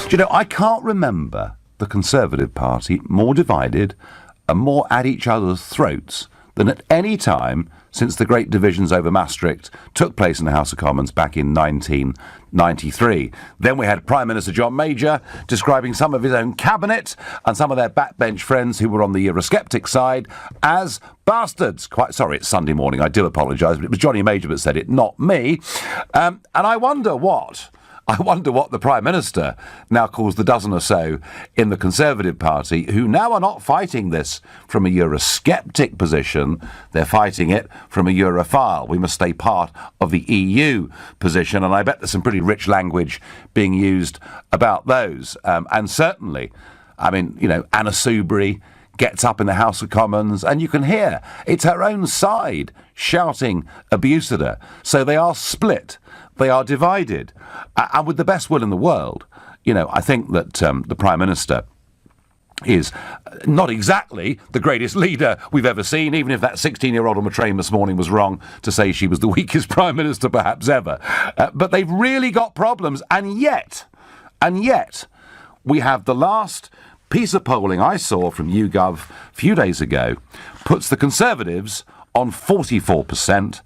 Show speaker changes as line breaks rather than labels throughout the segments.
Do you know, I can't remember the Conservative Party more divided and more at each other's throats than at any time since the great divisions over Maastricht took place in the House of Commons back in 1993. Then we had Prime Minister John Major describing some of his own cabinet and some of their backbench friends who were on the Eurosceptic side as bastards. Quite sorry, it's Sunday morning, I do apologise, but it was Johnny Major that said it, not me. And I wonder what the Prime Minister now calls the dozen or so in the Conservative Party who now are not fighting this from a Eurosceptic position, they're fighting it from a Europhile. We must stay part of the EU position, and I bet there's some pretty rich language being used about those. And certainly, I mean, you know, Anna Soubry gets up in the House of Commons and you can hear it's her own side shouting abuse at her. So they are split. They are divided. And with the best will in the world, you know, I think that the Prime Minister is not exactly the greatest leader we've ever seen, even if that 16-year-old on the train this morning was wrong to say she was the weakest Prime Minister perhaps ever. But they've really got problems. And yet, we have the last piece of polling I saw from YouGov a few days ago puts the Conservatives on 44%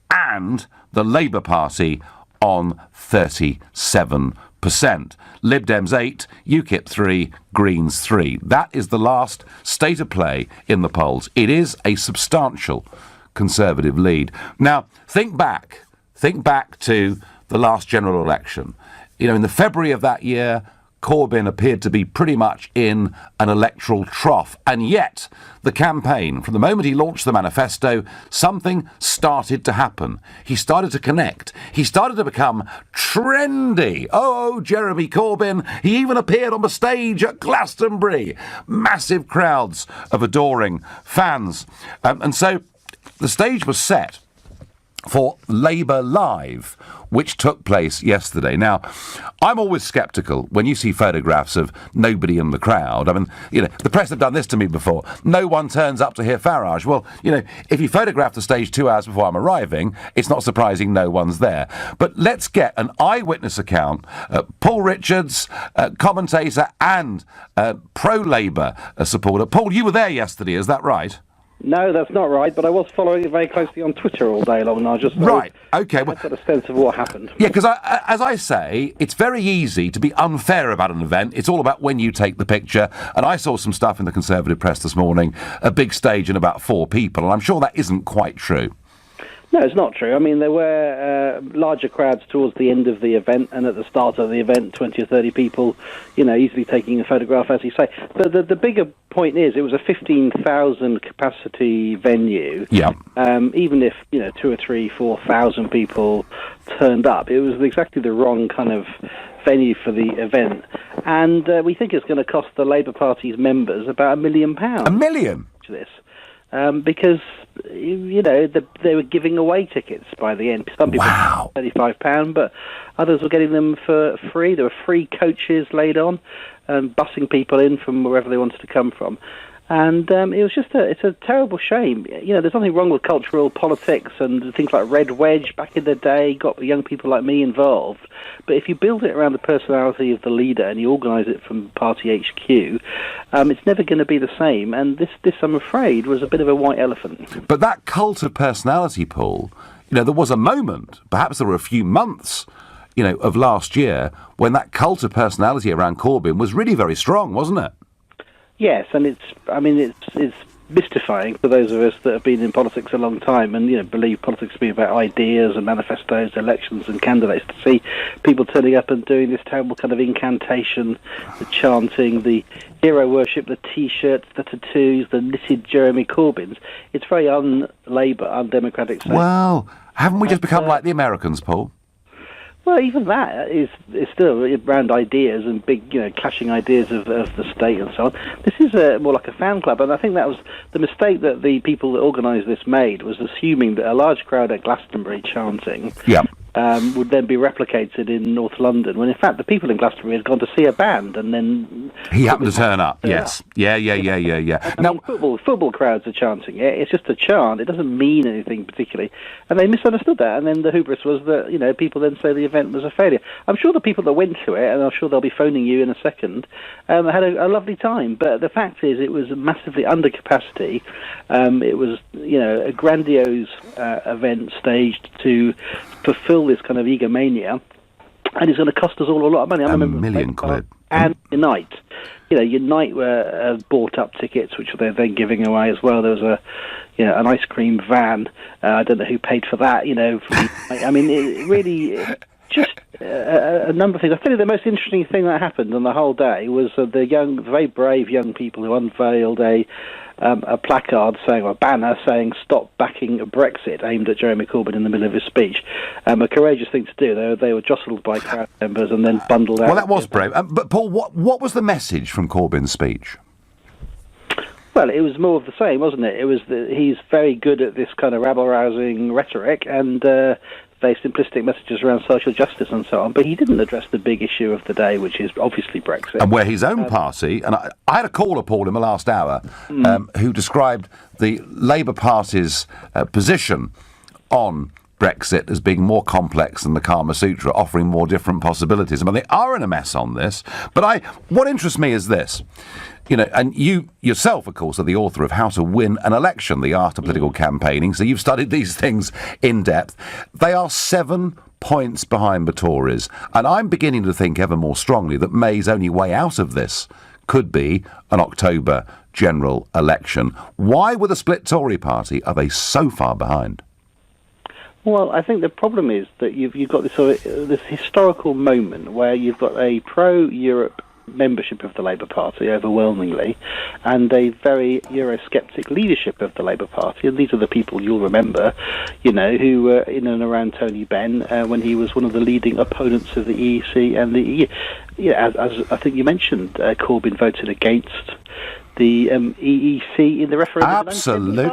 and the Labour Party on 37%. Lib Dems 8, UKIP 3, Greens 3. That is the last state of play in the polls. It is a substantial Conservative lead. Now, think back to the last general election. You know, in the February of that year, Corbyn appeared to be pretty much in an electoral trough. And yet, the campaign, from the moment he launched the manifesto, something started to happen. He started to connect. He started to become trendy. Oh, Jeremy Corbyn. He even appeared on the stage at Glastonbury. Massive crowds of adoring fans. And so the stage was set for Labour Live, which took place yesterday. Now, I'm always sceptical when you see photographs of nobody in the crowd. I mean, you know, the press have done this to me before. No one turns up to hear Farage. Well, you know, if you photograph the stage 2 hours before I'm arriving, it's not surprising no one's there. But let's get an eyewitness account. Paul Richards, commentator and pro-Labour supporter. Paul, you were there yesterday, is that right?
No, that's not right, but I was following it very closely on Twitter all day long, and I just
right. Okay,
I got a sense of what happened.
Yeah, because as I say, it's very easy to be unfair about an event. It's all about when you take the picture, and I saw some stuff in the Conservative press this morning, a big stage and about 4 people, and I'm sure that isn't quite true.
No, it's not true. I mean, there were larger crowds towards the end of the event, and at the start of the event, 20 or 30 people, you know, easily taking a photograph, as you say. But the bigger point is, it was a 15,000 capacity venue.
Yeah.
Even if, you know, 2,000 or 3,000, 4,000 people turned up, it was exactly the wrong kind of venue for the event. And we think it's going to cost the Labour Party's members about £1 million.
£1 million?
To this. Because, you know, they were giving away tickets by the end. Some people £35, but others were getting them for free. There were free coaches laid on, busing people in from wherever they wanted to come from. And it was just it's a terrible shame. You know, there's nothing wrong with cultural politics and things like Red Wedge back in the day, got young people like me involved. But if you build it around the personality of the leader and you organise it from party HQ, it's never going to be the same. And this, I'm afraid, was a bit of a white elephant.
But that cult of personality, Paul, you know, there was a moment, perhaps there were a few months, you know, of last year when that cult of personality around Corbyn was really very strong, wasn't it?
Yes, and it's mystifying for those of us that have been in politics a long time and, you know, believe politics to be about ideas and manifestos, elections and candidates, to see people turning up and doing this terrible kind of incantation, the chanting, the hero worship, the T-shirts, the tattoos, the knitted Jeremy Corbyns. It's very un-Labour, undemocratic.
Well, haven't we just become like the Americans, Paul?
Well, even that is still around ideas and big, you know, clashing ideas of the state and so on. This is more like a fan club, and I think that was the mistake that the people that organised this made, was assuming that a large crowd at Glastonbury chanting would then be replicated in North London, when in fact the people in Glastonbury had gone to see a band, and then
he happened to turn up. Yes, yeah.
Now, football crowds are chanting it. It's just a chant. It doesn't mean anything particularly, and they misunderstood that. And then the hubris was that people then say the event was a failure. I'm sure the people that went to it, and I'm sure they'll be phoning you in a second, had a lovely time. But the fact is, it was massively under capacity. It was a grandiose event staged to fulfill this kind of egomania, and it's going to cost us all a lot of money. I remember
£1 million quid.
And Unite. Unite were bought up tickets, which they're then giving away as well. There was an ice cream van. I don't know who paid for that. I mean, it really just a number of things. I tell you, the most interesting thing that happened on the whole day was the very brave young people who unveiled a placard saying, or a banner saying, "Stop backing Brexit," aimed at Jeremy Corbyn in the middle of his speech. A courageous thing to do. They were jostled by crowd members and then bundled out.
Well, that was brave. But Paul, what was the message from Corbyn's speech?
Well, it was more of the same, wasn't it? It was he's very good at this kind of rabble-rousing rhetoric and very simplistic messages around social justice and so on, but he didn't address the big issue of the day, which is obviously Brexit.
And where his own party, and I had a caller, Paul, in the last hour, who described the Labour Party's position on Brexit as being more complex than the Kama Sutra, offering more different possibilities. I mean, they are in a mess on this, but what interests me is this. And you yourself, of course, are the author of How to Win an Election, the art of political campaigning, so you've studied these things in depth. They are 7 points behind the Tories, and I'm beginning to think ever more strongly that May's only way out of this could be an October general election. Why, with a split Tory party, are they so far behind?
Well, I think the problem is that you've got this historical moment where you've got a pro-Europe membership of the Labour Party overwhelmingly, and a very Eurosceptic leadership of the Labour Party, and these are the people you'll remember, who were in and around Tony Benn when he was one of the leading opponents of the EEC and the EU. As I think you mentioned, Corbyn voted against the EEC in the referendum.
Absolutely.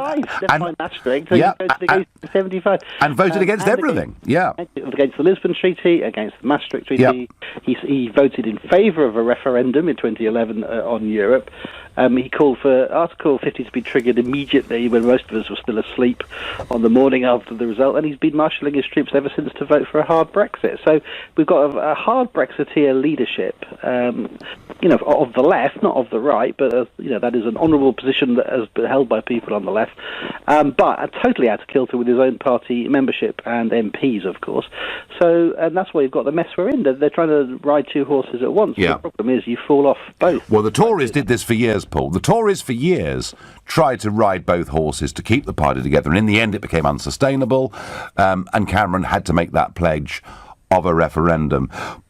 And voted against 75.
And voted against everything.
Against the Lisbon Treaty, against the Maastricht Treaty. Yep. He voted in favour of a referendum in 2011 on Europe. He called for Article 50 to be triggered immediately when most of us were still asleep on the morning after the result, and he's been marshalling his troops ever since to vote for a hard Brexit. So we've got a hard Brexiteer leadership, of the left, not of the right, but that is an honourable position that has been held by people on the left, but totally out of kilter with his own party membership and MPs, of course. So, and that's why you've got the mess we're in. They're trying to ride two horses at once.
Yeah.
The problem is you fall off both.
Well, the Tories did this for years, Paul. The Tories for years tried to ride both horses to keep the party together, and in the end it became unsustainable, and Cameron had to make that pledge of a referendum.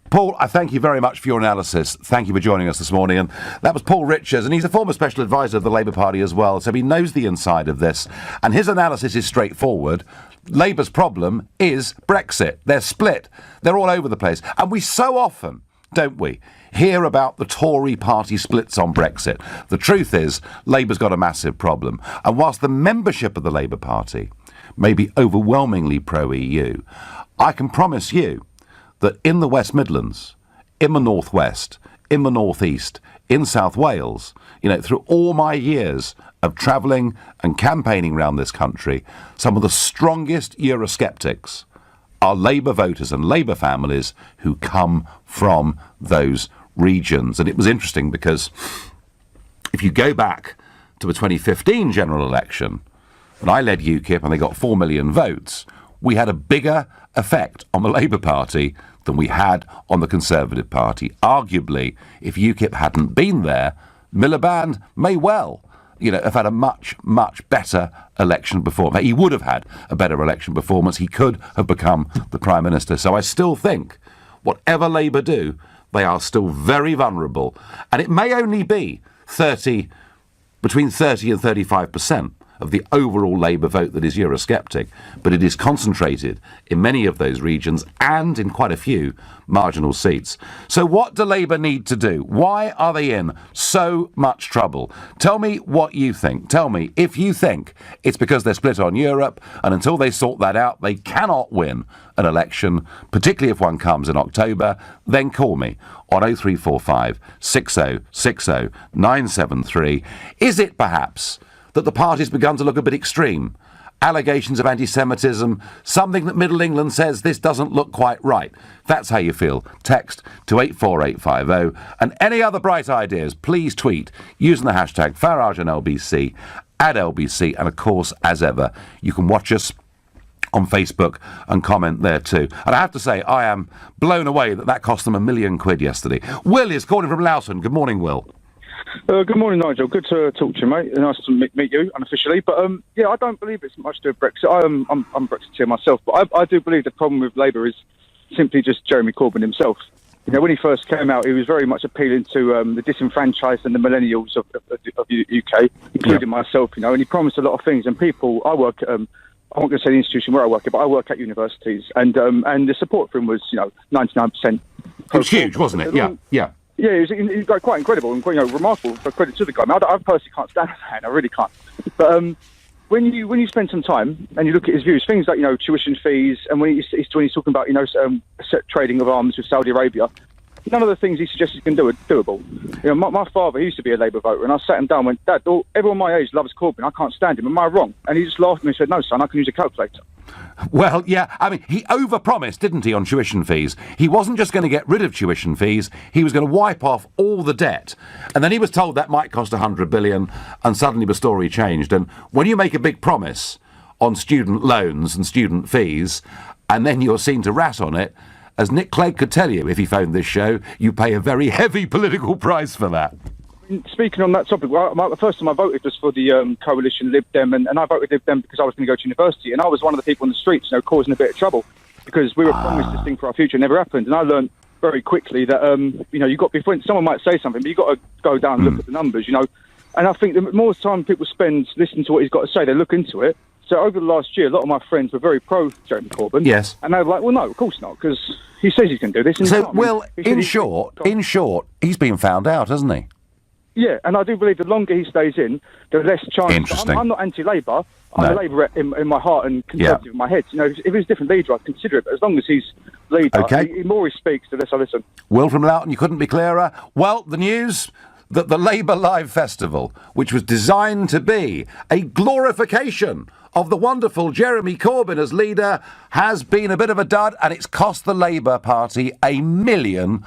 Paul, I thank you very much for your analysis. Thank you for joining us this morning. And that was Paul Richards, and he's a former special advisor of the Labour Party as well, so he knows the inside of this. And his analysis is straightforward. Labour's problem is Brexit. They're split. They're all over the place. And we so often, don't we, hear about the Tory party splits on Brexit. The truth is, Labour's got a massive problem. And whilst the membership of the Labour Party may be overwhelmingly pro-EU, I can promise you that in the West Midlands, in the North West, in the North East, in South Wales, through all my years of travelling and campaigning around this country, some of the strongest Eurosceptics are Labour voters and Labour families who come from those regions. And it was interesting because if you go back to the 2015 general election, when I led UKIP and they got 4 million votes, we had a bigger effect on the Labour Party than we had on the Conservative Party. Arguably, if UKIP hadn't been there, Miliband may well, have had a much, much better election performance. He would have had a better election performance. He could have become the Prime Minister. So I still think, whatever Labour do, they are still very vulnerable. And it may only be between 30 and 35% of the overall Labour vote that is Eurosceptic, but it is concentrated in many of those regions and in quite a few marginal seats. So what do Labour need to do? Why are they in so much trouble? Tell me what you think. Tell me if you think it's because they're split on Europe, and until they sort that out, they cannot win an election, particularly if one comes in October. Then call me on 0345 6060 973. Is it perhaps that the party's begun to look a bit extreme? Allegations of anti-Semitism, something that Middle England says this doesn't look quite right. If that's how you feel, text to 84850. And any other bright ideas, please tweet using the hashtag Farage and LBC, at LBC. And of course, as ever, you can watch us on Facebook and comment there too. And I have to say, I am blown away that cost them £1 million yesterday. Will is calling from Loughton. Good morning, Will.
Good morning, Nigel. Good to talk to you, mate. Nice to meet you unofficially. But yeah, I don't believe it's much to do with Brexit. I'm a Brexiteer myself, but I do believe the problem with Labour is simply just Jeremy Corbyn himself. You know, when he first came out, he was very much appealing to the disenfranchised and the millennials of the UK, including myself. You know, and he promised a lot of things. And people, I work. I'm not going to say the institution where I work at, but I work at universities, and the support for him was 99%.
It was huge, wasn't it? Yeah.
Yeah, he was quite incredible and quite remarkable. For credit to the guy. I personally can't stand that. I really can't. But when you spend some time and you look at his views, things like tuition fees, and when he's talking about trading of arms with Saudi Arabia, none of the things he suggests he can do are doable. My father, he used to be a Labour voter, and I sat him down and went, Dad, everyone my age loves Corbyn. I can't stand him. Am I wrong? And he just laughed at me and said, no, son, I can use a calculator.
Well, yeah, I mean, he overpromised, didn't he, on tuition fees? He wasn't just going to get rid of tuition fees, he was going to wipe off all the debt. And then he was told that might cost $100 billion, and suddenly the story changed. And when you make a big promise on student loans and student fees, and then you're seen to rat on it, as Nick Clegg could tell you if he phoned this show, you pay a very heavy political price for that.
Speaking on that topic, the first time I voted was for the coalition Lib Dem, and I voted Lib Dem because I was going to go to university, and I was one of the people on the streets, causing a bit of trouble because we were promised this thing for our future. It never happened, and I learned very quickly that you got before someone might say something, but you got to go down and look at the numbers, And I think the more time people spend listening to what he's got to say, they look into it. So over the last year, a lot of my friends were very pro Jeremy Corbyn.
Yes,
and they were like, well, no, of course not, because he says he's going to do this. And
so, Will, in short, he's been found out, hasn't he?
Yeah, and I do believe the longer he stays in, the less chance.
Interesting.
I'm not anti-Labour. I'm a Labour in my heart and Conservative in my head. If he was a different leader, I'd consider it. But as long as he's leader, the more he speaks, the less I listen.
Will from Loughton, you couldn't be clearer. Well, the news that the Labour Live Festival, which was designed to be a glorification of the wonderful Jeremy Corbyn as leader, has been a bit of a dud, and it's cost the Labour Party £1 million.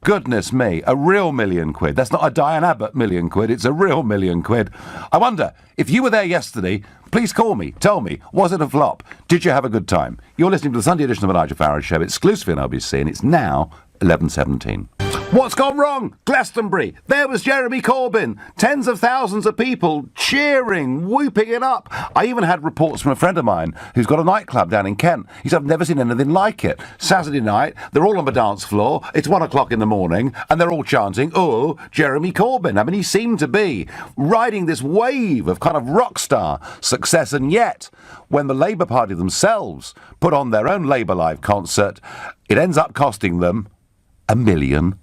Goodness me, a real £1 million. That's not a Diane Abbott £1 million, it's a real £1 million. I wonder, if you were there yesterday, please call me, tell me, was it a flop? Did you have a good time? You're listening to the Sunday edition of the Nigel Farage Show, exclusively on LBC, and it's now 11:17. What's gone wrong? Glastonbury. There was Jeremy Corbyn. Tens of thousands of people cheering, whooping it up. I even had reports from a friend of mine who's got a nightclub down in Kent. He said, I've never seen anything like it. Saturday night, they're all on the dance floor. It's 1 o'clock in the morning, and they're all chanting, oh, Jeremy Corbyn. I mean, he seemed to be riding this wave of kind of rock star success, and yet, when the Labour Party themselves put on their own Labour Live concert, it ends up costing them £1 million.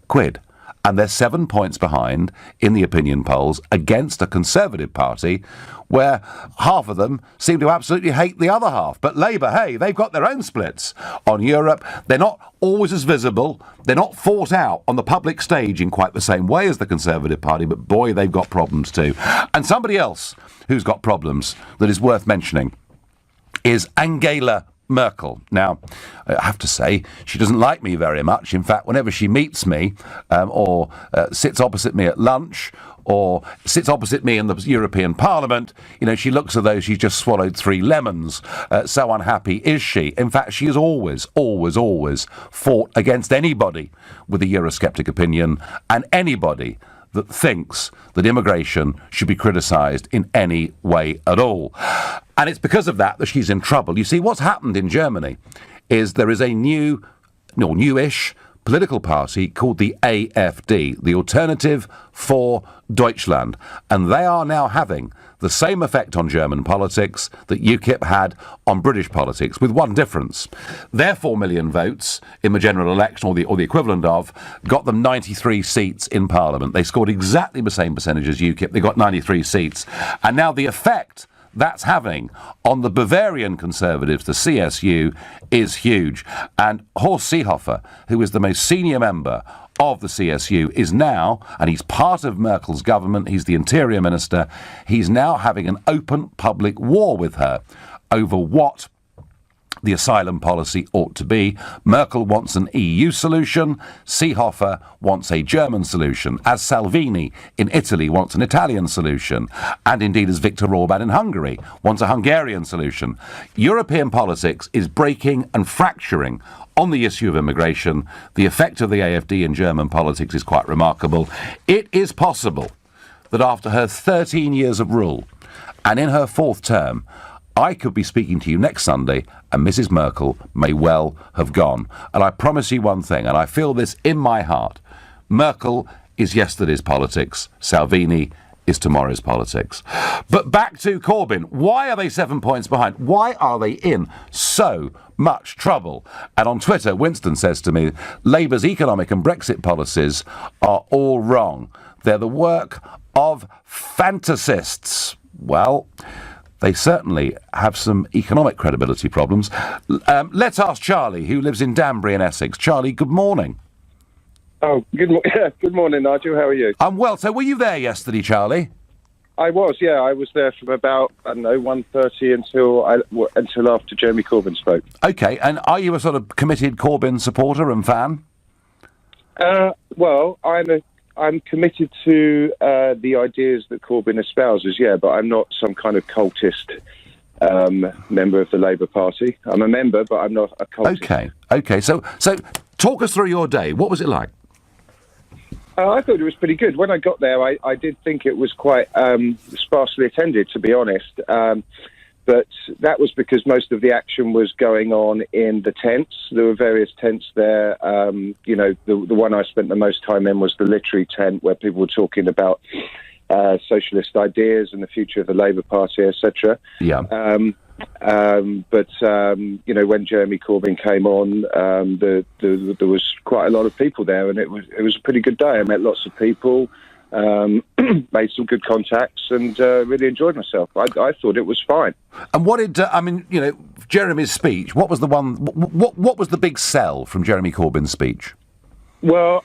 And they're 7 points behind in the opinion polls against a Conservative Party where half of them seem to absolutely hate the other half. But Labour, hey, they've got their own splits on Europe. They're not always as visible. They're not fought out on the public stage in quite the same way as the Conservative Party, but boy, they've got problems too. And somebody else who's got problems that is worth mentioning is Angela Merkel. Now, I have to say, she doesn't like me very much. In fact, whenever she meets me or sits opposite me at lunch or sits opposite me in the European Parliament, she looks as though she's just swallowed 3 lemons. So unhappy is she. In fact, she has always fought against anybody with a Eurosceptic opinion and anybody that thinks that immigration should be criticised in any way at all. And it's because of that she's in trouble. You see, what's happened in Germany is there is a newish political party called the AfD, the Alternative for Deutschland. And they are now having the same effect on German politics that UKIP had on British politics, with one difference. Their 4 million votes in the general election, or the equivalent of, got them 93 seats in Parliament. They scored exactly the same percentage as UKIP. They got 93 seats. And now the effect that's having on the Bavarian Conservatives, the CSU, is huge. And Horst Seehofer, who is the most senior member of the CSU, is now, and he's part of Merkel's government, he's the interior minister, he's now having an open public war with her over what the asylum policy ought to be. Merkel wants an EU solution. Seehofer wants a German solution, as Salvini in Italy wants an Italian solution, and indeed as Viktor Orban in Hungary wants a Hungarian solution. European politics is breaking and fracturing on the issue of immigration. The effect of the AfD in German politics is quite remarkable. It is possible that after her 13 years of rule, and in her fourth term, I could be speaking to you next Sunday and Mrs. Merkel may well have gone. And I promise you one thing, and I feel this in my heart, Merkel is yesterday's politics, Salvini is tomorrow's politics. But back to Corbyn. Why are they 7 points behind? Why are they in so much trouble? And on Twitter, Winston says to me, Labour's economic and Brexit policies are all wrong. They're the work of fantasists. Well, they certainly have some economic credibility problems. Let's ask Charlie, who lives in Danbury in Essex. Charlie, good morning.
Oh, good morning, Nigel. How are you?
I'm well. So were you there yesterday, Charlie?
I was, yeah. I was there from about, 1:30 until after Jeremy Corbyn spoke.
OK, and are you a sort of committed Corbyn supporter and fan?
Well, I'm committed to the ideas that Corbyn espouses, yeah, but I'm not some kind of cultist member of the Labour Party. I'm a member, but I'm not a cultist.
OK. So talk us through your day. What was it like?
I thought it was pretty good. When I got there, I did think it was quite sparsely attended, to be honest. But that was because most of the action was going on in the tents. There were various tents there. The one I spent the most time in was the literary tent, where people were talking about socialist ideas and the future of the Labour Party, etc.
Yeah.
But when Jeremy Corbyn came on, there was quite a lot of people there, and it was a pretty good day. I met lots of people. Made some good contacts and really enjoyed myself. I thought it was fine.
And what did Jeremy's speech? What was the one? What was the big sell from Jeremy Corbyn's speech?
Well,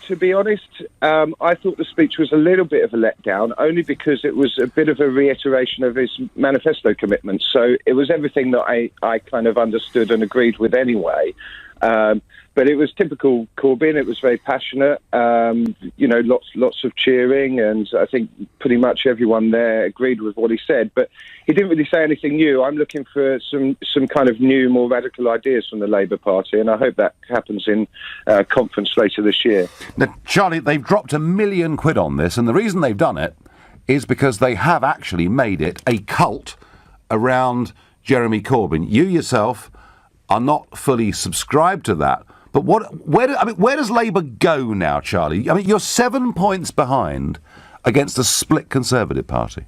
to be honest, I thought the speech was a little bit of a letdown, only because it was a bit of a reiteration of his manifesto commitments. So it was everything that I kind of understood and agreed with anyway. But it was typical Corbyn. It was very passionate, lots of cheering, and I think pretty much everyone there agreed with what he said. But he didn't really say anything new. I'm looking for some kind of new, more radical ideas from the Labour Party, and I hope that happens in conference later this year.
Now, Charlie, they've dropped £1 million on this, and the reason they've done it is because they have actually made it a cult around Jeremy Corbyn. You yourself are not fully subscribed to that. But where does Labour go now, Charlie? I mean, you're 7 points behind against a split Conservative Party.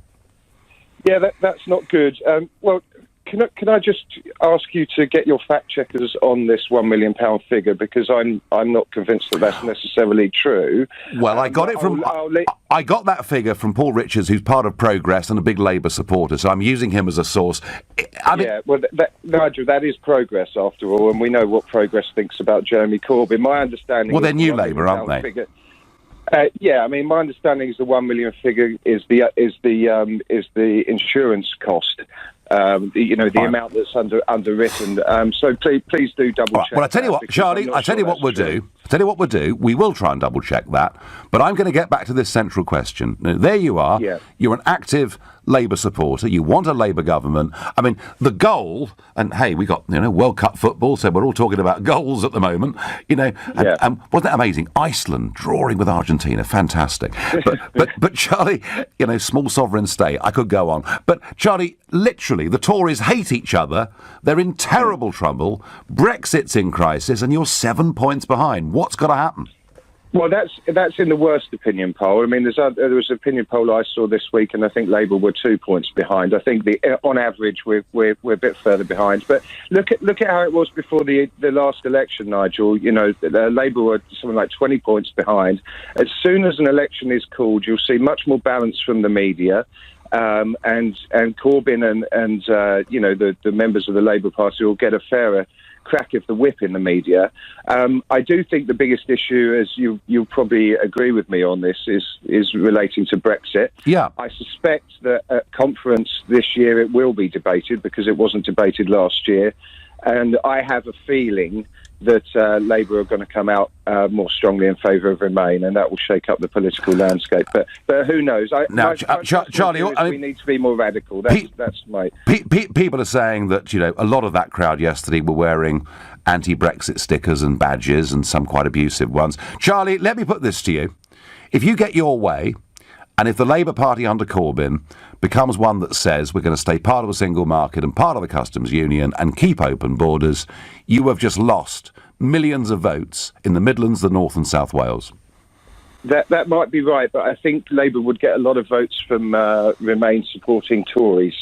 Yeah, that's not good. Well, can I just ask you to get your fact checkers on this £1 million figure, because I'm not convinced that that's necessarily true.
Well, I got it from I got that figure from Paul Richards, who's part of Progress and a big Labour supporter. So I'm using him as a source. Nigel,
that is Progress after all, and we know what Progress thinks about Jeremy Corbyn. My understanding.
Well, they're New Labour, aren't they?
Figure, my understanding is the £1 million figure is the insurance cost. The amount that's underwritten. So please do double check.
Well, I tell you what, Charlie. I tell you what we'll do. We will try and double check that. But I'm going to get back to this central question. Now, there you are. Yeah. You're an active Labour supporter, you want a Labour government. I mean, the goal, and hey, we got, World Cup football, so we're all talking about goals at the moment, and wasn't that amazing? Iceland drawing with Argentina, fantastic. But Charlie, small sovereign state, I could go on. But Charlie, literally, the Tories hate each other. They're in terrible trouble. Brexit's in crisis, and you're 7 points behind. What's got to happen?
Well, that's in the worst opinion poll. I mean, there was an opinion poll I saw this week, and I think Labour were 2 points behind. I think on average we're a bit further behind. But look at how it was before the last election, Nigel. Labour were something like 20 points behind. As soon as an election is called, you'll see much more balance from the media. And Corbyn and the members of the Labour Party will get a fairer crack of the whip in the media. I do think the biggest issue, as you'll probably agree with me on this, is relating to Brexit.
Yeah.
I suspect that at conference this year it will be debated because it wasn't debated last year. And I have a feeling that Labour are going to come out more strongly in favour of Remain, and that will shake up the political landscape. But who knows?
Charlie,
we need to be more radical. That's my...
People are saying that, a lot of that crowd yesterday were wearing anti-Brexit stickers and badges, and some quite abusive ones. Charlie, let me put this to you. If you get your way, and if the Labour Party under Corbyn becomes one that says we're going to stay part of a single market and part of the customs union and keep open borders, you have just lost millions of votes in the Midlands, the North and South Wales.
That might be right, but I think Labour would get a lot of votes from Remain supporting Tories.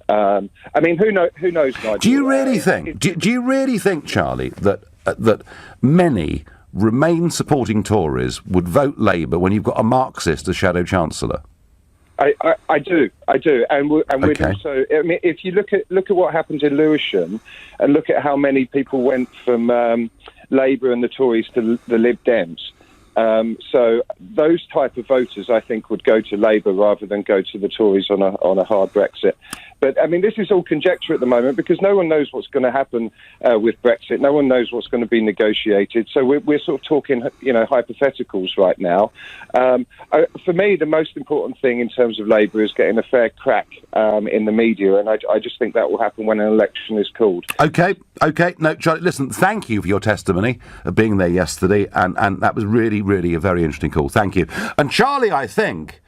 Who knows, Nigel?
Do you really think? Do you really think, Charlie, that many Remain supporting Tories would vote Labour when you've got a Marxist as Shadow Chancellor?
I do, and we'd
Okay.
also. I mean, if you look at what happened in Lewisham, and look at how many people went from Labour and the Tories to the Lib Dems. So those type of voters, I think, would go to Labour rather than go to the Tories on a hard Brexit. But, I mean, this is all conjecture at the moment because no one knows what's going to happen with Brexit. No one knows what's going to be negotiated. So we're sort of talking, hypotheticals right now. For me, the most important thing in terms of Labour is getting a fair crack in the media, and I just think that will happen when an election is called.
OK. No, Charlie, listen, thank you for your testimony of being there yesterday, and that was really, really a very interesting call. Thank you. And Charlie, I think,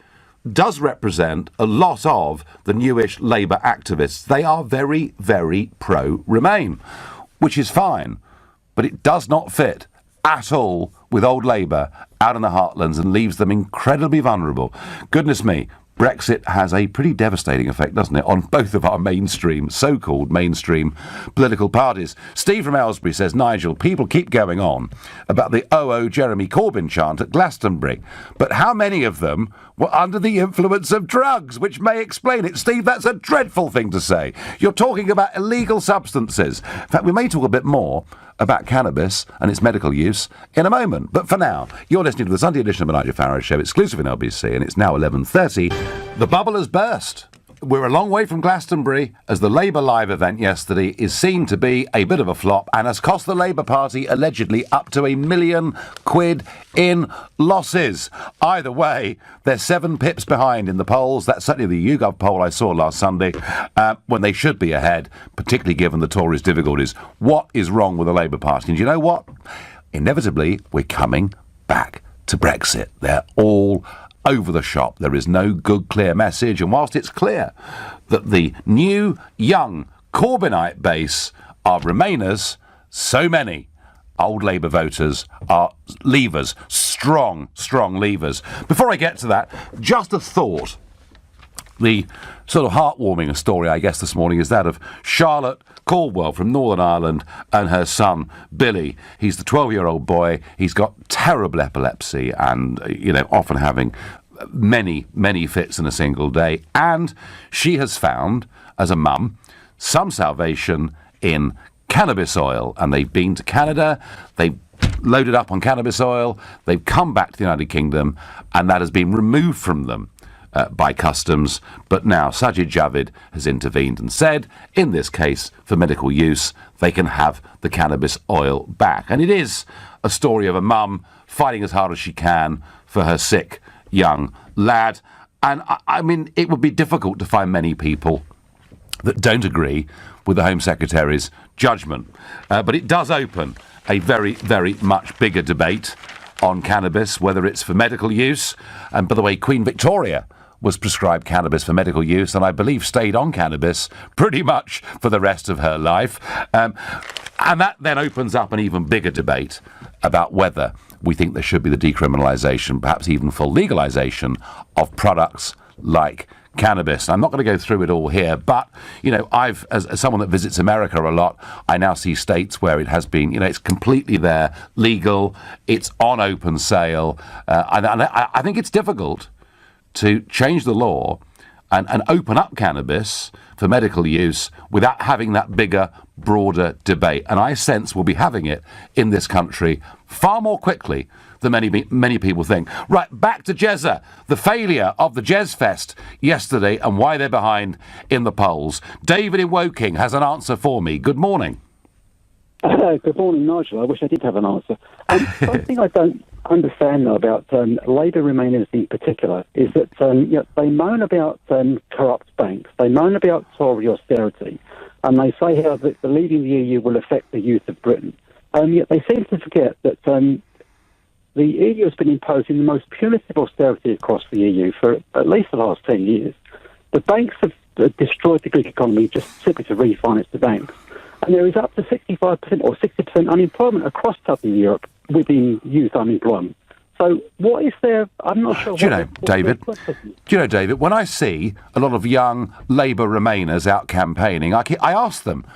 does represent a lot of the newish Labour activists. They are very, very pro-Remain, which is fine, but it does not fit at all with old Labour out in the heartlands and leaves them incredibly vulnerable. Goodness me, Brexit has a pretty devastating effect, doesn't it, on both of our so-called mainstream political parties. Steve from Aylesbury says, Nigel, people keep going on about the "Oh, Jeremy Corbyn" chant at Glastonbury, but how many of them were under the influence of drugs, which may explain it? Steve, that's a dreadful thing to say. You're talking about illegal substances. In fact, we may talk a bit more about cannabis and its medical use in a moment. But for now, you're listening to the Sunday edition of the Nigel Farage Show, exclusive in LBC, and it's now 11:30. The bubble has burst. We're a long way from Glastonbury, as the Labour Live event yesterday is seen to be a bit of a flop and has cost the Labour Party allegedly up to £1 million in losses. Either way, they're 7 pips behind in the polls. That's certainly the YouGov poll I saw last Sunday, when they should be ahead, particularly given the Tories' difficulties. What is wrong with the Labour Party? And you know what? Inevitably, we're coming back to Brexit. They're all over the shop. There is no good, clear message. And whilst it's clear that the new, young Corbynite base are Remainers, so many old Labour voters are Leavers, strong Leavers. Before I get to that, just a thought. The sort of heartwarming story, I guess, this morning is that of Charlotte Caldwell from Northern Ireland and her son, Billy. He's the 12-year-old boy. He's got terrible epilepsy and, often having many fits in a single day. And she has found, as a mum, some salvation in cannabis oil. And they've been to Canada. They've loaded up on cannabis oil. They've come back to the United Kingdom, and that has been removed from them by customs, but now Sajid Javid has intervened and said, in this case, for medical use, they can have the cannabis oil back. And it is a story of a mum fighting as hard as she can for her sick young lad. And I mean, it would be difficult to find many people that don't agree with the Home Secretary's judgment. But it does open a very, very much bigger debate on cannabis, whether it's for medical use. And by the way, Queen Victoria was prescribed cannabis for medical use, and I believe stayed on cannabis pretty much for the rest of her life. And that then opens up an even bigger debate about whether we think there should be the decriminalisation, perhaps even full legalisation of products like cannabis. I'm not going to go through it all here, but, you know, as someone that visits America a lot, I now see states where it has been, you know, it's completely there, legal, it's on open sale, and I think it's difficult to change the law and open up cannabis for medical use without having that bigger, broader debate. And I sense we'll be having it in this country far more quickly than many people think. Right, back to Jezza. The failure of the Jez Fest yesterday and why they're behind in the polls. David in Woking has an answer for me. Good morning.
Good morning, Nigel. I wish I did have an answer. Something I don't understand, though, about Labour Remainers in particular is that they moan about corrupt banks, they moan about Tory austerity, and they say how that the leaving the EU will affect the youth of Britain. Yet they seem to forget that the EU has been imposing the most punitive austerity across the EU for at least the last 10 years. The banks have destroyed the Greek economy just simply to refinance the banks. And there is up to 65% or 60% unemployment across southern Europe within youth unemployment. So what is there? I'm not sure.
Do you know, David, when I see a lot of young Labour Remainers out campaigning, I ask them,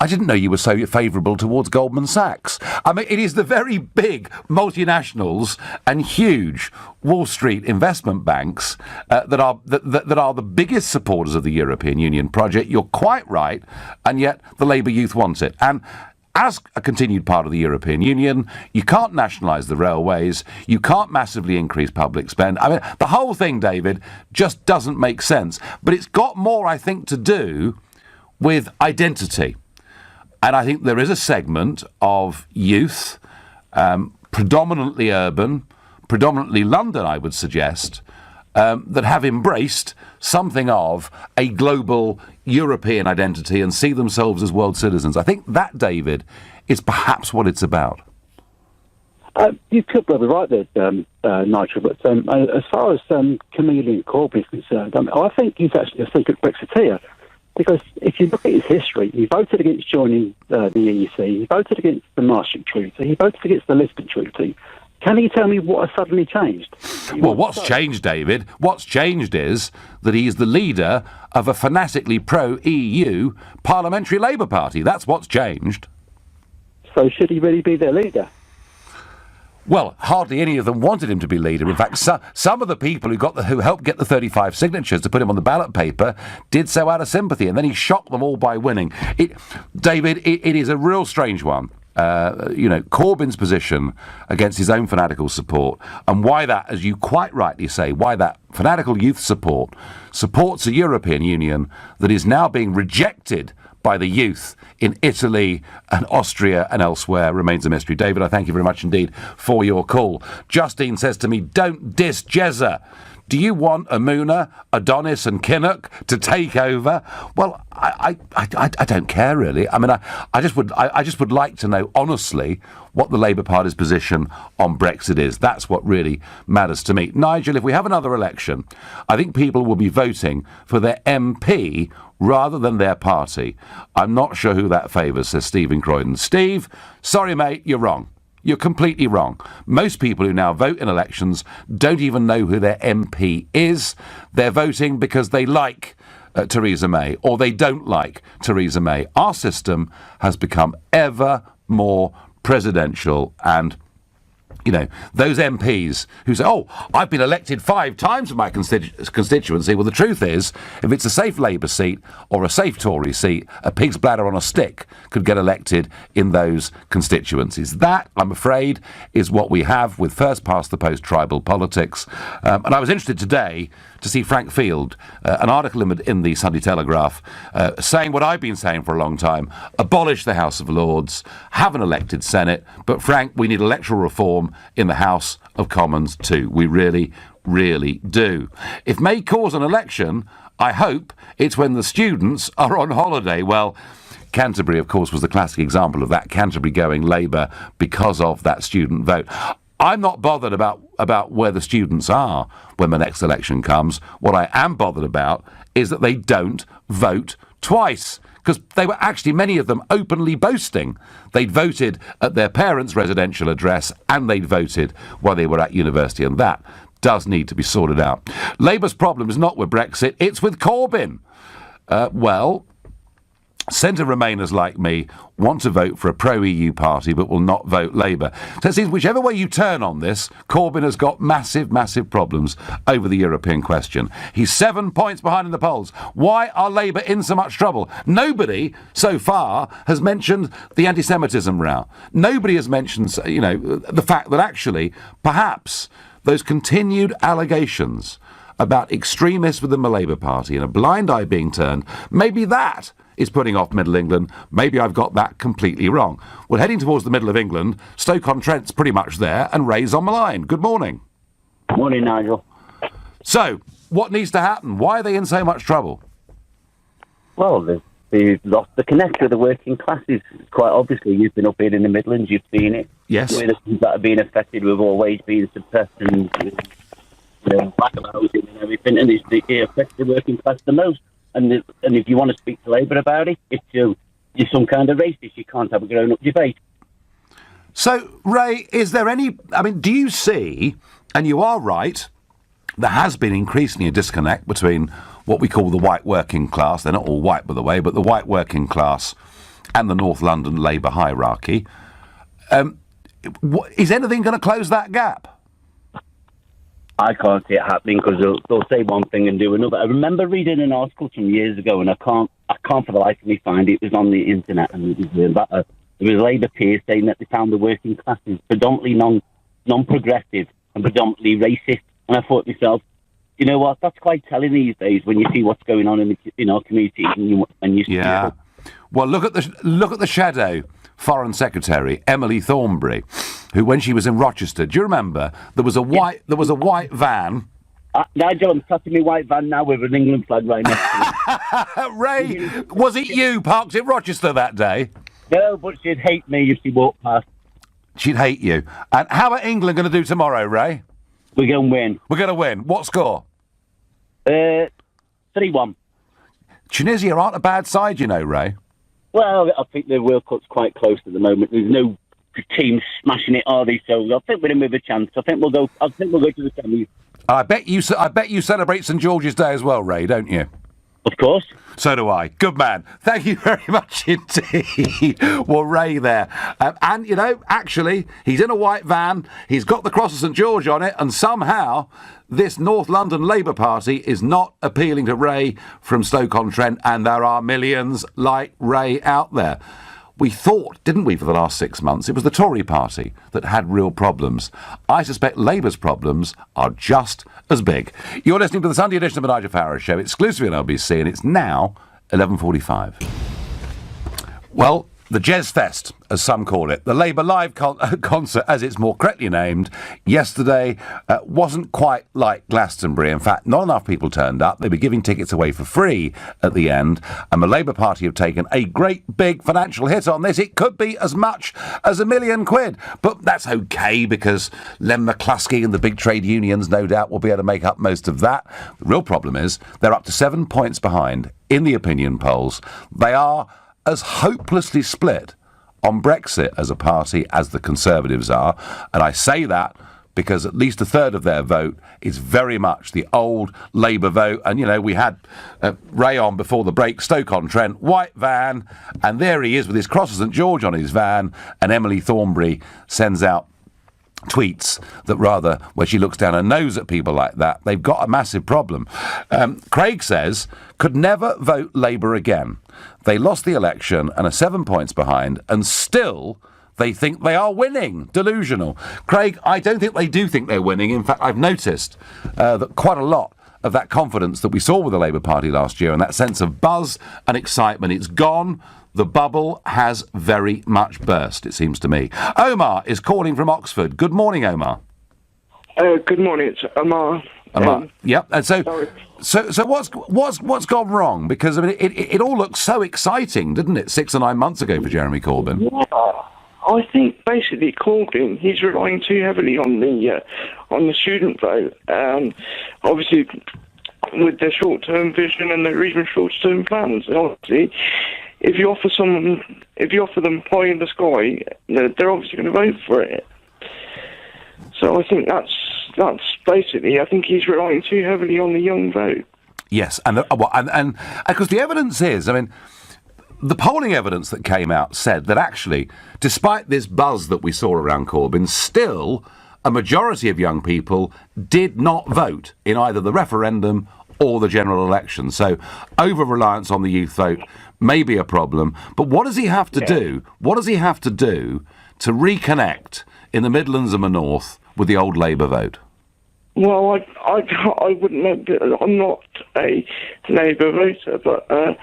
I didn't know you were so favourable towards Goldman Sachs. I mean, it is the very big multinationals and huge Wall Street investment banks that are the biggest supporters of the European Union project. You're quite right, and yet the Labour youth want it. And as a continued part of the European Union, you can't nationalise the railways, you can't massively increase public spend. I mean, the whole thing, David, just doesn't make sense. But it's got more, I think, to do with identity. And I think there is a segment of youth, predominantly urban, predominantly London, I would suggest, that have embraced something of a global European identity and see themselves as world citizens. I think that, David, is perhaps what it's about.
You could well be right there, Nigel, but as far as Chameleon Corbyn is concerned, I think he's actually a secret Brexiteer. Because if you look at his history, he voted against joining the EEC, he voted against the Maastricht Treaty, he voted against the Lisbon Treaty. Can you tell me what has suddenly changed?
Well, what's changed, David? What's changed is that he's the leader of a fanatically pro-EU parliamentary Labour Party. That's what's changed.
So should he really be their leader?
Well, hardly any of them wanted him to be leader. In fact, some of the people who helped get the 35 signatures to put him on the ballot paper did so out of sympathy, and then he shocked them all by winning. David, it is a real strange one. Corbyn's position against his own fanatical support, and why that, as you quite rightly say, why that fanatical youth support supports a European Union that is now being rejected by the youth in Italy and Austria and elsewhere remains a mystery. David, I thank you very much indeed for your call. Justine says to me, don't diss Jezza. Do you want Amuna, Adonis and Kinnock to take over? Well, I don't care, really. I mean, I just would like to know, honestly, what the Labour Party's position on Brexit is. That's what really matters to me. Nigel, if we have another election, I think people will be voting for their MP rather than their party. I'm not sure who that favours, says Steve in Croydon. Steve, sorry, mate, you're wrong. You're completely wrong. Most people who now vote in elections don't even know who their MP is. They're voting because they like Theresa May or they don't like Theresa May. Our system has become ever more presidential, and you know, those MPs who say, oh, I've been elected 5 times in my constituency. Well, the truth is, if it's a safe Labour seat or a safe Tory seat, a pig's bladder on a stick could get elected in those constituencies. That, I'm afraid, is what we have with first-past-the-post tribal politics. And I was interested today to see Frank Field, an article in the Sunday Telegraph, saying what I've been saying for a long time: abolish the House of Lords, have an elected Senate, but Frank, we need electoral reform in the House of Commons too. We really, really do. If May cause an election, I hope it's when the students are on holiday. Well, Canterbury, of course, was the classic example of that. Canterbury going Labour because of that student vote. I'm not bothered about where the students are when the next election comes. What I am bothered about is that they don't vote twice, because they were actually, many of them, openly boasting. They'd voted at their parents' residential address and they'd voted while they were at university, and that does need to be sorted out. Labour's problem is not with Brexit, it's with Corbyn. Centre Remainers like me want to vote for a pro-EU party but will not vote Labour. So it seems whichever way you turn on this, Corbyn has got massive, massive problems over the European question. He's 7 points behind in the polls. Why are Labour in so much trouble? Nobody so far has mentioned the anti-Semitism row. Nobody has mentioned, the fact that actually, perhaps, those continued allegations about extremists within the Labour Party and a blind eye being turned, maybe that is putting off Middle England. Maybe I've got that completely wrong. Well, heading towards the middle of England, Stoke-on-Trent's pretty much there, and Ray's on the line. Good morning.
Morning, Nigel.
So, what needs to happen? Why are they in so much trouble?
Well, they've lost the connect with the working classes. Quite obviously, you've been up here in the Midlands, you've seen it.
Yes.
The things that have been affected with always being suppressed and lack of housing and everything, and it affects the working class the most. And if you want to speak to Labour about it, if you're some kind of racist, you can't have a grown-up debate.
So, Ray, is there any... do you see, and you are right, there has been increasingly a disconnect between what we call the white working class, they're not all white, by the way, but the white working class and the North London Labour hierarchy. Is anything going to close that gap?
I can't see it happening because they'll say one thing and do another. I remember reading an article some years ago, and I can't for the life of me find it. It was on the internet, and it was Labour peers saying that they found the working classes predominantly non-progressive and predominantly racist. And I thought to myself, you know what? That's quite telling these days when you see what's going on in our community and you.
Yeah. Well, look at the shadow Foreign Secretary Emily Thornberry, who, when she was in Rochester, do you remember there was a white van?
Nigel, I'm sat in my white van now with an England flag right next to me.
Ray, was it you parked in Rochester that day?
No, but she'd hate me if she walked past.
She'd hate you. And how are England going to do tomorrow, Ray?
We're going to win.
We're going to win. What score?
3-1.
Tunisia aren't a bad side, you know, Ray.
Well, I think the World Cup's quite close at the moment. There's no team smashing it, are they? So I think we're in with a chance. I think we'll go to the semis. I
bet you celebrate St George's Day as well, Ray, don't you?
Of course.
So do I. Good man. Thank you very much indeed. Well, Ray there. And, actually, he's in a white van. He's got the cross of St George on it. And somehow, this North London Labour Party is not appealing to Ray from Stoke-on-Trent. And there are millions like Ray out there. We thought, didn't we, for the last 6 months, it was the Tory party that had real problems. I suspect Labour's problems are just as big. You're listening to the Sunday edition of the Nigel Farage Show, exclusively on LBC, and it's now 11:45. Well, the Jazz Fest, as some call it, the Labour Live concert, as it's more correctly named, yesterday wasn't quite like Glastonbury. In fact, not enough people turned up. They were giving tickets away for free at the end, and the Labour Party have taken a great big financial hit on this. It could be as much as £1 million. But that's okay, because Len McCluskey and the big trade unions, no doubt, will be able to make up most of that. The real problem is they're up to 7 points behind in the opinion polls. They are as hopelessly split on Brexit as a party as the Conservatives are. And I say that because at least a third of their vote is very much the old Labour vote. And, we had Ray on before the break, Stoke-on-Trent, white van, and there he is with his cross of St George on his van, and Emily Thornberry sends out tweets that where she looks down her nose at people like that, they've got a massive problem. Craig says, could never vote Labour again. They lost the election and are 7 points behind, and still they think they are winning. Delusional. Craig, I don't think they do think they're winning. In fact, I've noticed that quite a lot of that confidence that we saw with the Labour Party last year and that sense of buzz and excitement, it's gone. The bubble has very much burst, it seems to me. Omar is calling from Oxford. Good morning, Omar.
Good morning. It's Omar
Yep. And so what's gone wrong? Because I mean, it all looked so exciting, didn't it? 6 or 9 months ago for Jeremy Corbyn.
Yeah. I think basically Corbyn, he's relying too heavily on the student vote. Obviously, with their short-term vision and their even short-term plans. Honestly, if you offer them pie in the sky, they're obviously going to vote for it. So I think that's basically. I think he's relying too heavily on the young vote.
Yes, and because the evidence is, I mean, the polling evidence that came out said that actually, despite this buzz that we saw around Corbyn, still a majority of young people did not vote in either the referendum or the general election. So over-reliance on the youth vote may be a problem. But what does he have to do? What does he have to do to reconnect in the Midlands and the North with the old Labour vote?
Well, I wouldn't know. I'm not a Labour voter, but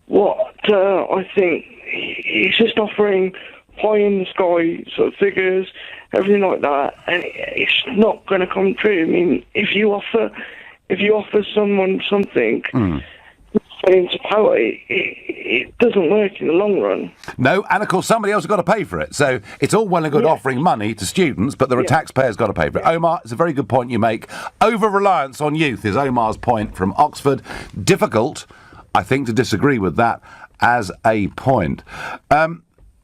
what I think he's just offering pie in the sky sort of figures, everything like that, and it's not going to come true. I mean, if you offer someone something into power, it doesn't work in the long run.
No, and of course somebody else has got to pay for it. So it's all well and good offering money to students, but the taxpayers got to pay for it. Omar, it's a very good point you make. Over-reliance on youth is Omar's point from Oxford. Difficult, I think, to disagree with that as a point.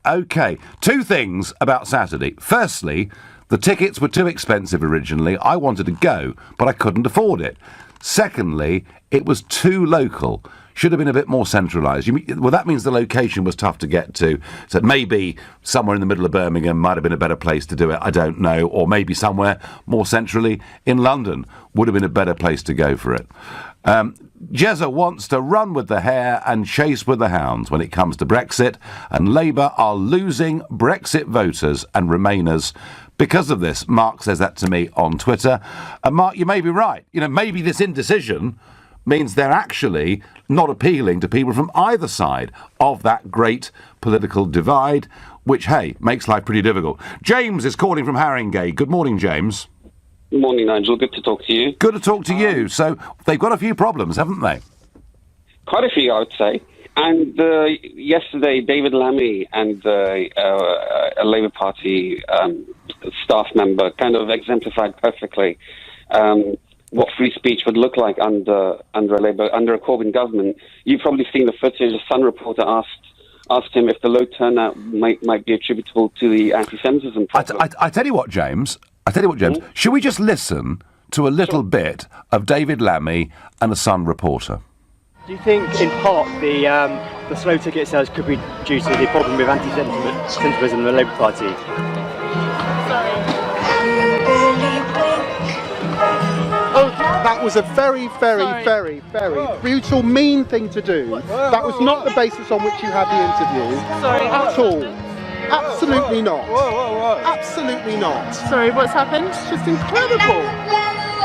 OK, 2 things about Saturday. Firstly, the tickets were too expensive originally. I wanted to go, but I couldn't afford it. Secondly, it was too local. Should have been a bit more centralised. Well, that means the location was tough to get to. So maybe somewhere in the middle of Birmingham might have been a better place to do it. I don't know. Or maybe somewhere more centrally in London would have been a better place to go for it. Jezza wants to run with the hare and chase with the hounds when it comes to Brexit, and Labour are losing Brexit voters and Remainers because of this. Mark says that to me on Twitter. And Mark, you may be right. You know, maybe this indecision means they're actually not appealing to people from either side of that great political divide, which, hey, makes life pretty difficult. James is calling from Haringey. Good morning, James.
Good morning, Nigel. Good to talk to you.
Good to talk to you. So they've got a few problems, haven't they?
Quite a few, I would say. And yesterday, David Lammy and a Labour Party staff member kind of exemplified perfectly what free speech would look like under a Corbyn government. You've probably seen the footage. The Sun reporter asked him if the low turnout might be attributable to the anti-Semitism problem.
I tell you what, James. Should we just listen to a little bit of David Lammy and the Sun reporter?
Do you think, in part, the slow ticket sales could be due to the problem with anti-Semitism in the Labour Party?
That was a very, very brutal, mean thing to do. That was not the basis on which you had the interview. At all. Absolutely not. Absolutely not.
Sorry, what's happened?
It's just incredible.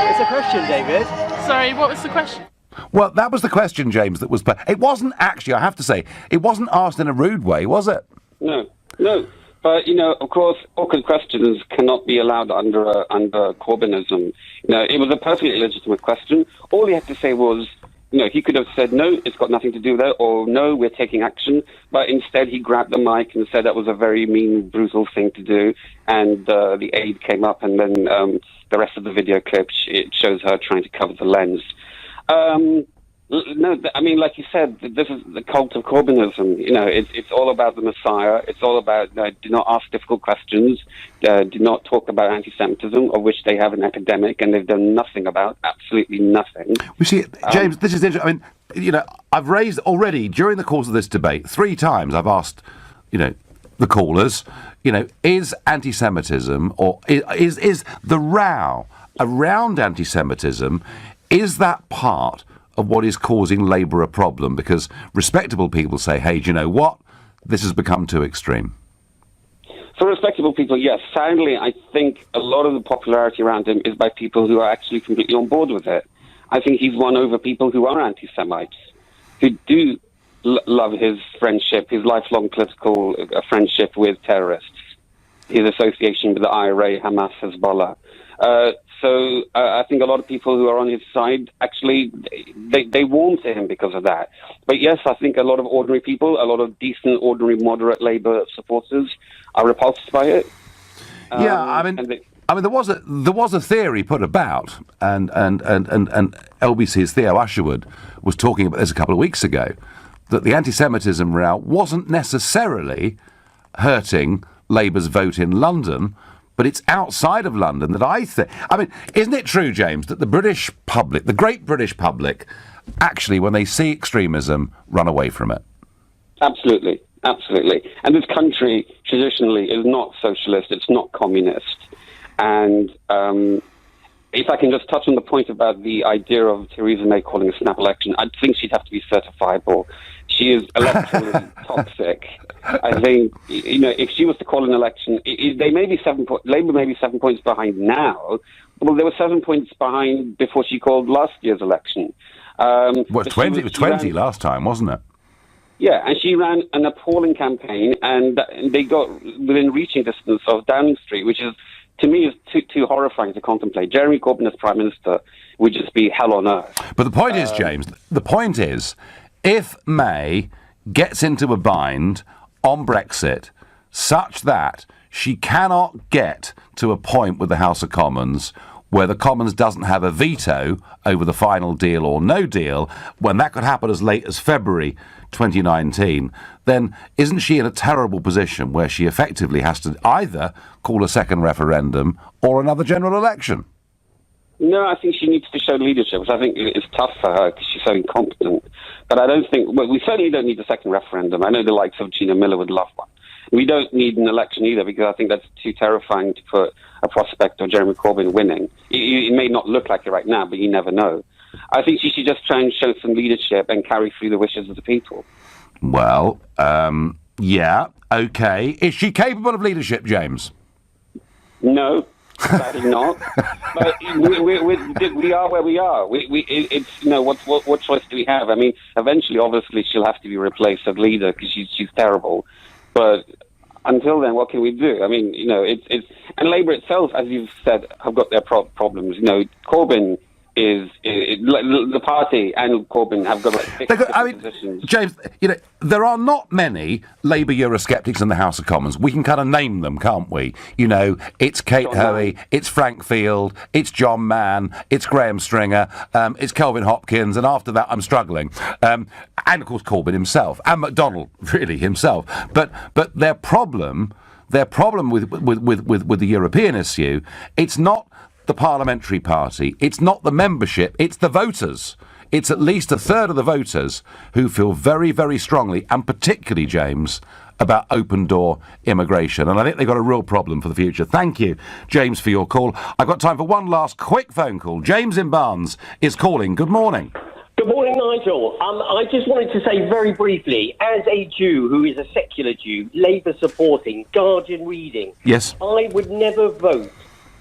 It's a question, David.
Sorry, what was the question?
Well, that was the question, James, that was... It wasn't actually, I have to say, it wasn't asked in a rude way, was it?
No. But, of course, awkward questions cannot be allowed under Corbynism. It was a perfectly legitimate question. All he had to say was, he could have said, no, it's got nothing to do with that, or no, we're taking action. But instead, he grabbed the mic and said that was a very mean, brutal thing to do. And the aide came up, and then the rest of the video clip, it shows her trying to cover the lens. No, I mean, like you said, this is the cult of Corbynism. It's all about the Messiah. It's all about do not ask difficult questions, do not talk about anti-Semitism, of which they have an epidemic, and they've done nothing about, absolutely nothing.
We see, James, this is interesting. I mean, I've raised already during the course of this debate 3 times. I've asked, the callers, is anti-Semitism or is the row around anti-Semitism, is that part of what is causing Labour a problem? Because respectable people say, hey, do you know what? This has become too extreme.
For respectable people, yes. Sadly, I think a lot of the popularity around him is by people who are actually completely on board with it. I think he's won over people who are anti-Semites, who do love his friendship, his lifelong political friendship with terrorists, his association with the IRA, Hamas, Hezbollah. So I think a lot of people who are on his side, actually, they warm to him because of that. But yes, I think a lot of ordinary people, a lot of decent, ordinary, moderate Labour supporters are repulsed by it.
There was a theory put about, and LBC's Theo Usherwood was talking about this a couple of weeks ago, that the anti-Semitism row wasn't necessarily hurting Labour's vote in London, but it's outside of London that I think... I mean, isn't it true, James, that the British public, the great British public, actually, when they see extremism, run away from it?
Absolutely, absolutely. And this country, traditionally, is not socialist, it's not communist. And if I can just touch on the point about the idea of Theresa May calling a snap election, I think she'd have to be certifiable. She is electorally toxic. I think, if she was to call an election, they may be Labour may be 7 points behind now. Well, they were 7 points behind before she called last year's election.
It was 20 last time, wasn't it?
Yeah, and she ran an appalling campaign, and they got within reaching distance of Downing Street, which is, to me, is too horrifying to contemplate. Jeremy Corbyn as Prime Minister would just be hell on earth.
But the point is, James, if May gets into a bind on Brexit such that she cannot get to a point with the House of Commons where the Commons doesn't have a veto over the final deal or no deal, when that could happen as late as February 2019, then isn't she in a terrible position where she effectively has to either call a second referendum or another general election?
No, I think she needs to show leadership, which I think is tough for her because she's so incompetent. But I don't think... Well, we certainly don't need a second referendum. I know the likes of Gina Miller would love one. We don't need an election either because I think that's too terrifying to put a prospect of Jeremy Corbyn winning. It may not look like it right now, but you never know. I think she should just try and show some leadership and carry through the wishes of the people.
Well, yeah, OK. Is she capable of leadership, James?
No. Sadly not. But we are where we are. What choice do we have? I mean, eventually, obviously, she'll have to be replaced as leader because she's terrible. But until then, what can we do? I mean, and Labour itself, as you've said, have got their problems. Corbyn is the party and Corbyn have got positions.
James, there are not many Labour Eurosceptics in the House of Commons. We can kind of name them, can't we? It's Kate Hoey, it's Frank Field, it's John Mann, it's Graham Stringer, it's Kelvin Hopkins, and after that I'm struggling. And of course Corbyn himself, and McDonnell, really, himself. But their problem with the European issue, it's not the parliamentary party, it's not the membership, it's the voters. It's at least a third of the voters who feel very, very strongly, and particularly, James, about open-door immigration. And I think they've got a real problem for the future. Thank you, James, for your call. I've got time for one last quick phone call. James in Barnes is calling. Good morning.
Good morning, Nigel. I just wanted to say very briefly, as a Jew who is a secular Jew, Labour supporting, Guardian reading,
yes,
I would never vote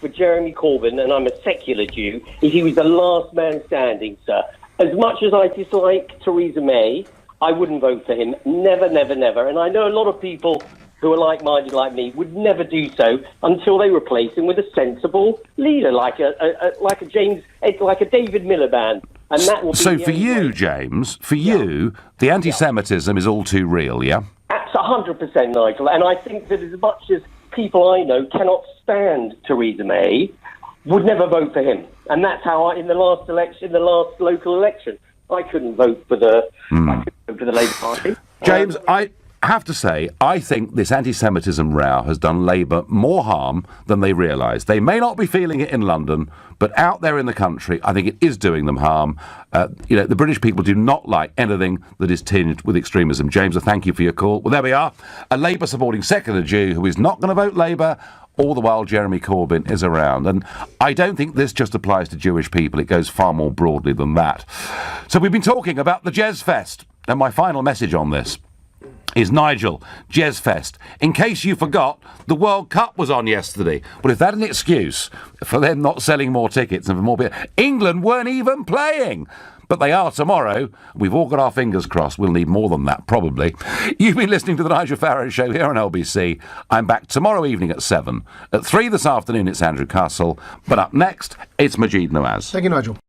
for Jeremy Corbyn, and I'm a secular Jew, if he was the last man standing, sir. As much as I dislike Theresa May, I wouldn't vote for him. Never, never, never. And I know a lot of people who are like-minded like me would never do so until they replace him with a sensible leader, like a David Miliband. And that will be
so for you, James, the anti-Semitism is all too real, yeah?
That's 100%, Nigel. And I think that as much as people I know cannot stand Theresa May, would never vote for him. And that's how in the last local election, I couldn't vote for the Labour Party.
James, I have to say, I think this anti-Semitism row has done Labour more harm than they realise. They may not be feeling it in London, but out there in the country, I think it is doing them harm. The British people do not like anything that is tinged with extremism. James, I thank you for your call. Well, there we are. A Labour-supporting secular Jew who is not going to vote Labour. All the while Jeremy Corbyn is around. And I don't think this just applies to Jewish people. It goes far more broadly than that. So we've been talking about the Jez Fest. And my final message on this is Nigel, Jez Fest. In case you forgot, the World Cup was on yesterday. Well, if that's an excuse for them not selling more tickets and for more beer, England weren't even playing. but they are tomorrow. We've all got our fingers crossed. We'll need more than that, probably. You've been listening to the Nigel Farage Show here on LBC. I'm back tomorrow evening at 7. At 3 this afternoon, it's Andrew Castle. But up next, it's Majid Nawaz.
Thank you, Nigel.